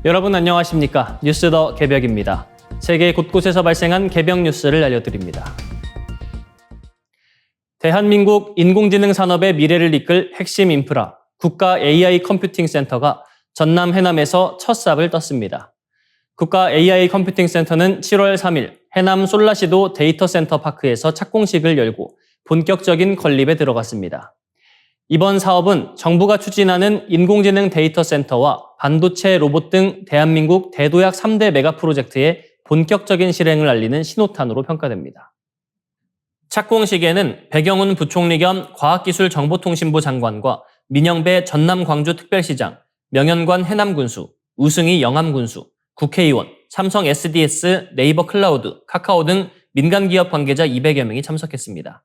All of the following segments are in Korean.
여러분 안녕하십니까? 뉴스 더 개벽입니다. 세계 곳곳에서 발생한 개벽 뉴스를 알려드립니다. 대한민국 인공지능 산업의 미래를 이끌 핵심 인프라, 국가 AI 컴퓨팅 센터가 전남 해남에서 첫 삽을 떴습니다. 국가 AI 컴퓨팅 센터는 7월 3일 해남 솔라시도 데이터 센터 파크에서 착공식을 열고 본격적인 건립에 들어갔습니다. 이번 사업은 정부가 추진하는 인공지능 데이터 센터와 반도체 로봇 등 대한민국 대도약 3대 메가 프로젝트의 본격적인 실행을 알리는 신호탄으로 평가됩니다. 착공식에는 백영훈 부총리 겸 과학기술정보통신부 장관과 민영배 전남 광주특별시장, 명현관 해남군수, 우승희 영암군수, 국회의원, 삼성 SDS, 네이버 클라우드, 카카오 등 민간기업 관계자 200여 명이 참석했습니다.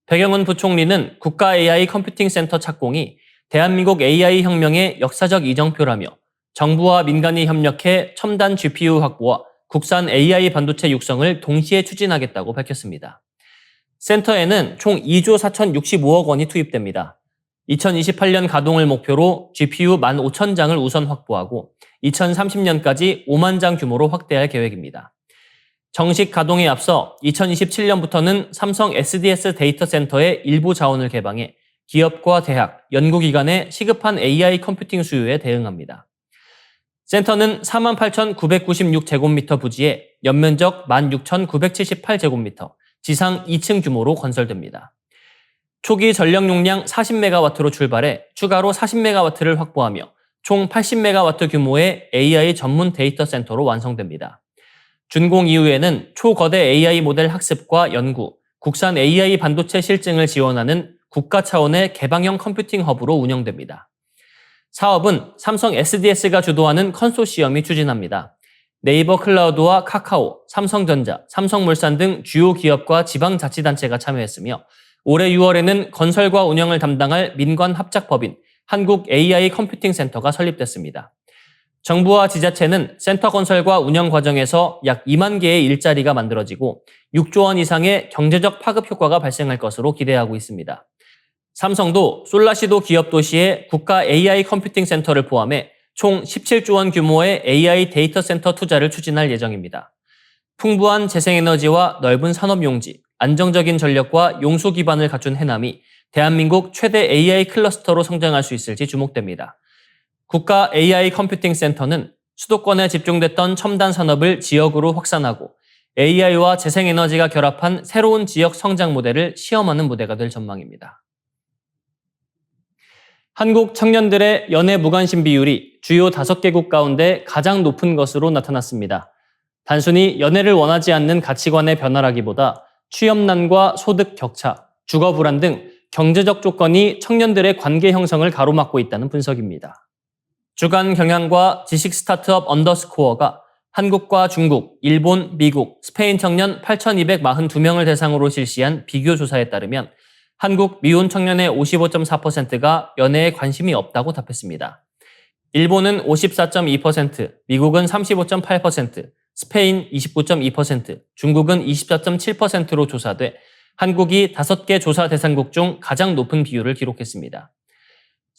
백영훈 부총리는 국가 AI 컴퓨팅 센터 착공이 대한민국 AI 혁명의 역사적 이정표라며 정부와 민간이 협력해 첨단 GPU 확보와 국산 AI 반도체 육성을 동시에 추진하겠다고 밝혔습니다. 센터에는 총 2조 4,065억 원이 투입됩니다. 2028년 가동을 목표로 GPU 15,000장을 우선 확보하고 2030년까지 5만 장 규모로 확대할 계획입니다. 정식 가동에 앞서 2027년부터는 삼성 SDS 데이터 센터의 일부 자원을 개방해 기업과 대학, 연구기관의 시급한 AI 컴퓨팅 수요에 대응합니다. 센터는 48,996제곱미터 부지에 연면적 16,978제곱미터, 지상 2층 규모로 건설됩니다. 초기 전력 용량 40메가와트로 출발해 추가로 40메가와트를 확보하며 총 80메가와트 규모의 AI 전문 데이터 센터로 완성됩니다. 준공 이후에는 초거대 AI 모델 학습과 연구, 국산 AI 반도체 실증을 지원하는 국가 차원의 개방형 컴퓨팅 허브로 운영됩니다. 사업은 삼성 SDS가 주도하는 컨소시엄이 추진합니다. 네이버 클라우드와 카카오, 삼성전자, 삼성물산 등 주요 기업과 지방자치단체가 참여했으며 올해 6월에는 건설과 운영을 담당할 민관 합작법인 한국 AI 컴퓨팅 센터가 설립됐습니다. 정부와 지자체는 센터 건설과 운영 과정에서 약 2만 개의 일자리가 만들어지고 6조 원 이상의 경제적 파급 효과가 발생할 것으로 기대하고 있습니다. 삼성도 솔라시도 기업 도시에 국가 AI 컴퓨팅 센터를 포함해 총 17조 원 규모의 AI 데이터 센터 투자를 추진할 예정입니다. 풍부한 재생에너지와 넓은 산업 용지, 안정적인 전력과 용수 기반을 갖춘 해남이 대한민국 최대 AI 클러스터로 성장할 수 있을지 주목됩니다. 국가 AI 컴퓨팅 센터는 수도권에 집중됐던 첨단 산업을 지역으로 확산하고 AI와 재생에너지가 결합한 새로운 지역 성장 모델을 시험하는 무대가 될 전망입니다. 한국 청년들의 연애 무관심 비율이 주요 5개국 가운데 가장 높은 것으로 나타났습니다. 단순히 연애를 원하지 않는 가치관의 변화라기보다 취업난과 소득 격차, 주거 불안 등 경제적 조건이 청년들의 관계 형성을 가로막고 있다는 분석입니다. 주간 경향과 지식 스타트업 언더스코어가 한국과 중국, 일본, 미국, 스페인 청년 8,242명을 대상으로 실시한 비교 조사에 따르면 한국 미혼 청년의 55.4%가 연애에 관심이 없다고 답했습니다. 일본은 54.2%, 미국은 35.8%, 스페인 29.2%, 중국은 24.7%로 조사돼 한국이 5개 조사 대상국 중 가장 높은 비율을 기록했습니다.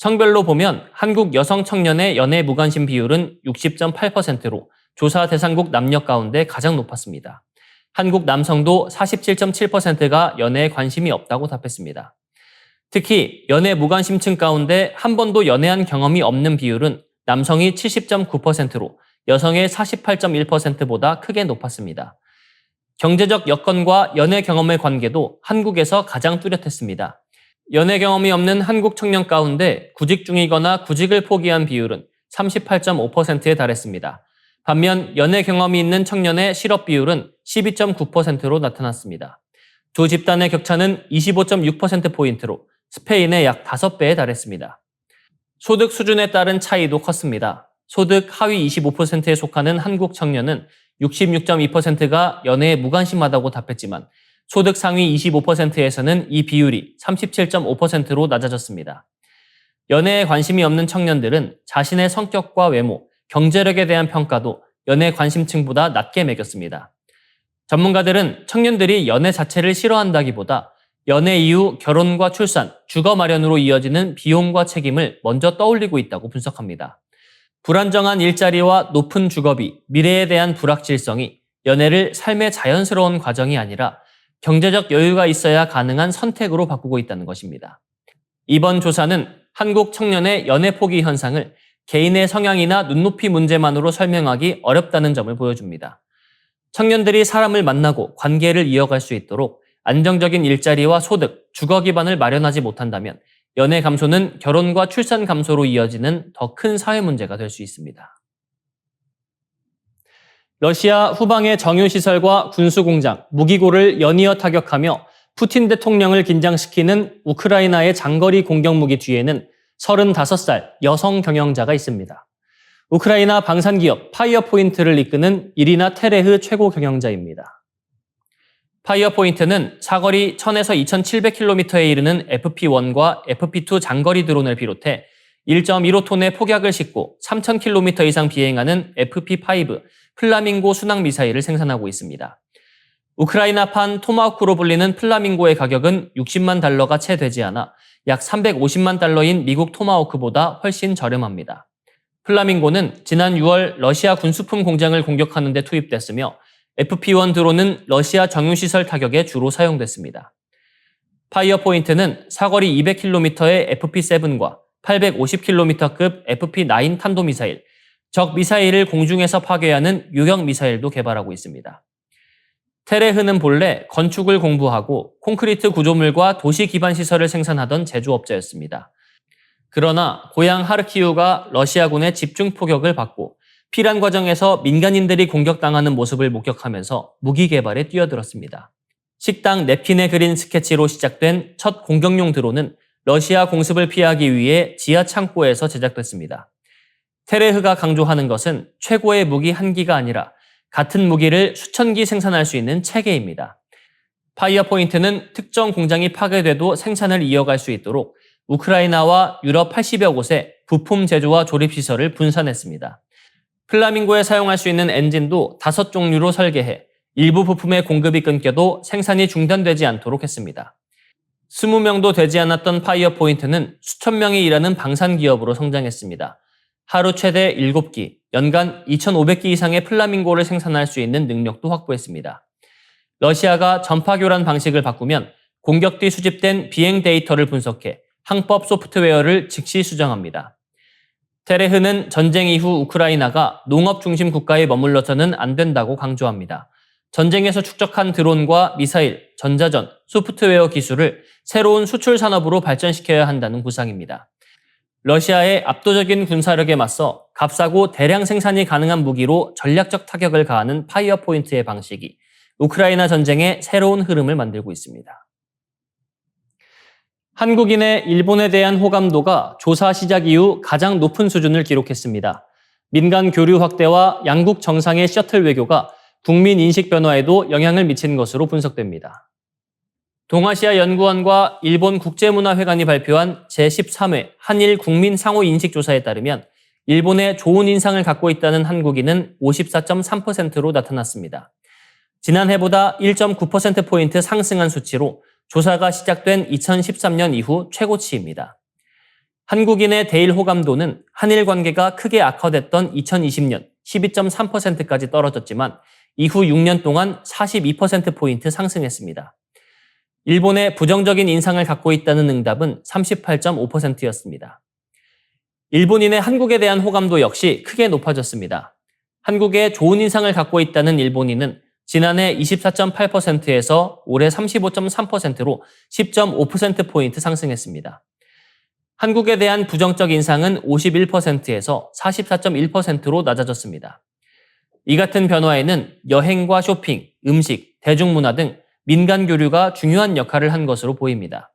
성별로 보면 한국 여성 청년의 연애 무관심 비율은 60.8%로 조사 대상국 남녀 가운데 가장 높았습니다. 한국 남성도 47.7%가 연애에 관심이 없다고 답했습니다. 특히 연애 무관심층 가운데 한 번도 연애한 경험이 없는 비율은 남성이 70.9%로 여성의 48.1%보다 크게 높았습니다. 경제적 여건과 연애 경험의 관계도 한국에서 가장 뚜렷했습니다. 연애 경험이 없는 한국 청년 가운데 구직 중이거나 구직을 포기한 비율은 38.5%에 달했습니다. 반면 연애 경험이 있는 청년의 실업 비율은 12.9%로 나타났습니다. 두 집단의 격차는 25.6%포인트로 스페인의 약 5배에 달했습니다. 소득 수준에 따른 차이도 컸습니다. 소득 하위 25%에 속하는 한국 청년은 66.2%가 연애에 무관심하다고 답했지만 소득 상위 25%에서는 이 비율이 37.5%로 낮아졌습니다. 연애에 관심이 없는 청년들은 자신의 성격과 외모, 경제력에 대한 평가도 연애 관심층보다 낮게 매겼습니다. 전문가들은 청년들이 연애 자체를 싫어한다기보다 연애 이후 결혼과 출산, 주거 마련으로 이어지는 비용과 책임을 먼저 떠올리고 있다고 분석합니다. 불안정한 일자리와 높은 주거비, 미래에 대한 불확실성이 연애를 삶의 자연스러운 과정이 아니라 경제적 여유가 있어야 가능한 선택으로 바꾸고 있다는 것입니다. 이번 조사는 한국 청년의 연애 포기 현상을 개인의 성향이나 눈높이 문제만으로 설명하기 어렵다는 점을 보여줍니다. 청년들이 사람을 만나고 관계를 이어갈 수 있도록 안정적인 일자리와 소득, 주거 기반을 마련하지 못한다면 연애 감소는 결혼과 출산 감소로 이어지는 더 큰 사회 문제가 될 수 있습니다. 러시아 후방의 정유시설과 군수공장, 무기고를 연이어 타격하며 푸틴 대통령을 긴장시키는 우크라이나의 장거리 공격무기 뒤에는 35살 여성 경영자가 있습니다. 우크라이나 방산기업 파이어포인트를 이끄는 이리나 테레흐 최고 경영자입니다. 파이어포인트는 사거리 1000에서 2700km에 이르는 FP1과 FP2 장거리 드론을 비롯해 1.15톤의 폭약을 싣고 3000km 이상 비행하는 FP5 플라밍고 순항 미사일을 생산하고 있습니다. 우크라이나판 토마호크로 불리는 플라밍고의 가격은 60만 달러가 채 되지 않아 약 350만 달러인 미국 토마호크보다 훨씬 저렴합니다. 플라밍고는 지난 6월 러시아 군수품 공장을 공격하는 데 투입됐으며 FP1 드론은 러시아 정유시설 타격에 주로 사용됐습니다. 파이어포인트는 사거리 200km의 FP7과 850km급 FP9 탄도미사일, 적 미사일을 공중에서 파괴하는 유격 미사일도 개발하고 있습니다. 테레흐는 본래 건축을 공부하고 콘크리트 구조물과 도시 기반 시설을 생산하던 제조업자였습니다. 그러나 고향 하르키우가 러시아군의 집중 포격을 받고 피란 과정에서 민간인들이 공격당하는 모습을 목격하면서 무기 개발에 뛰어들었습니다. 식당 냅킨에 그린 스케치로 시작된 첫 공격용 드론은 러시아 공습을 피하기 위해 지하 창고에서 제작됐습니다. 테레흐가 강조하는 것은 최고의 무기 한 기가 아니라 같은 무기를 수천 기 생산할 수 있는 체계입니다. 파이어포인트는 특정 공장이 파괴돼도 생산을 이어갈 수 있도록 우크라이나와 유럽 80여 곳에 부품 제조와 조립 시설을 분산했습니다. 플라밍고에 사용할 수 있는 엔진도 5종류로 설계해 일부 부품의 공급이 끊겨도 생산이 중단되지 않도록 했습니다. 20명도 되지 않았던 파이어포인트는 수천 명이 일하는 방산 기업으로 성장했습니다. 하루 최대 7기, 연간 2,500기 이상의 플라밍고를 생산할 수 있는 능력도 확보했습니다. 러시아가 전파 교란 방식을 바꾸면 공격 뒤 수집된 비행 데이터를 분석해 항법 소프트웨어를 즉시 수정합니다. 테레흐는 전쟁 이후 우크라이나가 농업 중심 국가에 머물러서는 안 된다고 강조합니다. 전쟁에서 축적한 드론과 미사일, 전자전, 소프트웨어 기술을 새로운 수출 산업으로 발전시켜야 한다는 구상입니다. 러시아의 압도적인 군사력에 맞서 값싸고 대량 생산이 가능한 무기로 전략적 타격을 가하는 파이어포인트의 방식이 우크라이나 전쟁의 새로운 흐름을 만들고 있습니다. 한국인의 일본에 대한 호감도가 조사 시작 이후 가장 높은 수준을 기록했습니다. 민간 교류 확대와 양국 정상의 셔틀 외교가 국민 인식 변화에도 영향을 미친 것으로 분석됩니다. 동아시아 연구원과 일본 국제문화회관이 발표한 제13회 한일 국민 상호 인식 조사에 따르면 일본에 좋은 인상을 갖고 있다는 한국인은 54.3%로 나타났습니다. 지난해보다 1.9%포인트 상승한 수치로 조사가 시작된 2013년 이후 최고치입니다. 한국인의 대일 호감도는 한일 관계가 크게 악화됐던 2020년 12.3%까지 떨어졌지만 이후 6년 동안 42%포인트 상승했습니다. 일본의 부정적인 인상을 갖고 있다는 응답은 38.5%였습니다. 일본인의 한국에 대한 호감도 역시 크게 높아졌습니다. 한국에 좋은 인상을 갖고 있다는 일본인은 지난해 24.8%에서 올해 35.3%로 10.5%포인트 상승했습니다. 한국에 대한 부정적 인상은 51%에서 44.1%로 낮아졌습니다. 이 같은 변화에는 여행과 쇼핑, 음식, 대중문화 등 민간 교류가 중요한 역할을 한 것으로 보입니다.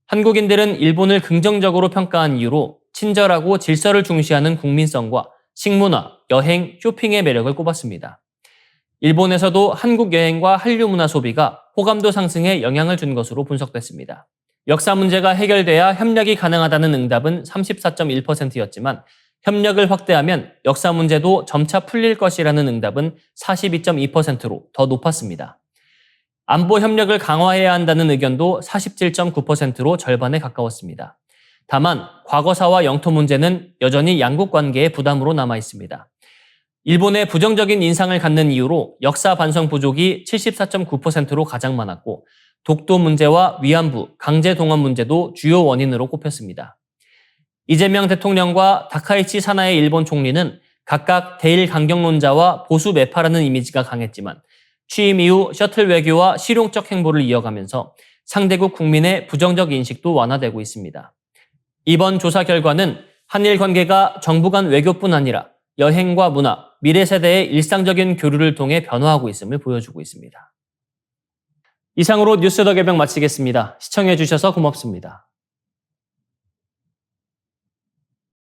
한국인들은 일본을 긍정적으로 평가한 이유로 친절하고 질서를 중시하는 국민성과 식문화, 여행, 쇼핑의 매력을 꼽았습니다. 일본에서도 한국 여행과 한류 문화 소비가 호감도 상승에 영향을 준 것으로 분석됐습니다. 역사 문제가 해결돼야 협력이 가능하다는 응답은 34.1%였지만 협력을 확대하면 역사 문제도 점차 풀릴 것이라는 응답은 42.2%로 더 높았습니다. 안보 협력을 강화해야 한다는 의견도 47.9%로 절반에 가까웠습니다. 다만 과거사와 영토 문제는 여전히 양국 관계의 부담으로 남아 있습니다. 일본의 부정적인 인상을 갖는 이유로 역사 반성 부족이 74.9%로 가장 많았고 독도 문제와 위안부, 강제 동원 문제도 주요 원인으로 꼽혔습니다. 이재명 대통령과 다카이치 사나이 일본 총리는 각각 대일 강경론자와 보수 매파라는 이미지가 강했지만 취임 이후 셔틀 외교와 실용적 행보를 이어가면서 상대국 국민의 부정적 인식도 완화되고 있습니다. 이번 조사 결과는 한일 관계가 정부 간 외교뿐 아니라 여행과 문화, 미래 세대의 일상적인 교류를 통해 변화하고 있음을 보여주고 있습니다. 이상으로 뉴스 더 개병 마치겠습니다. 시청해 주셔서 고맙습니다.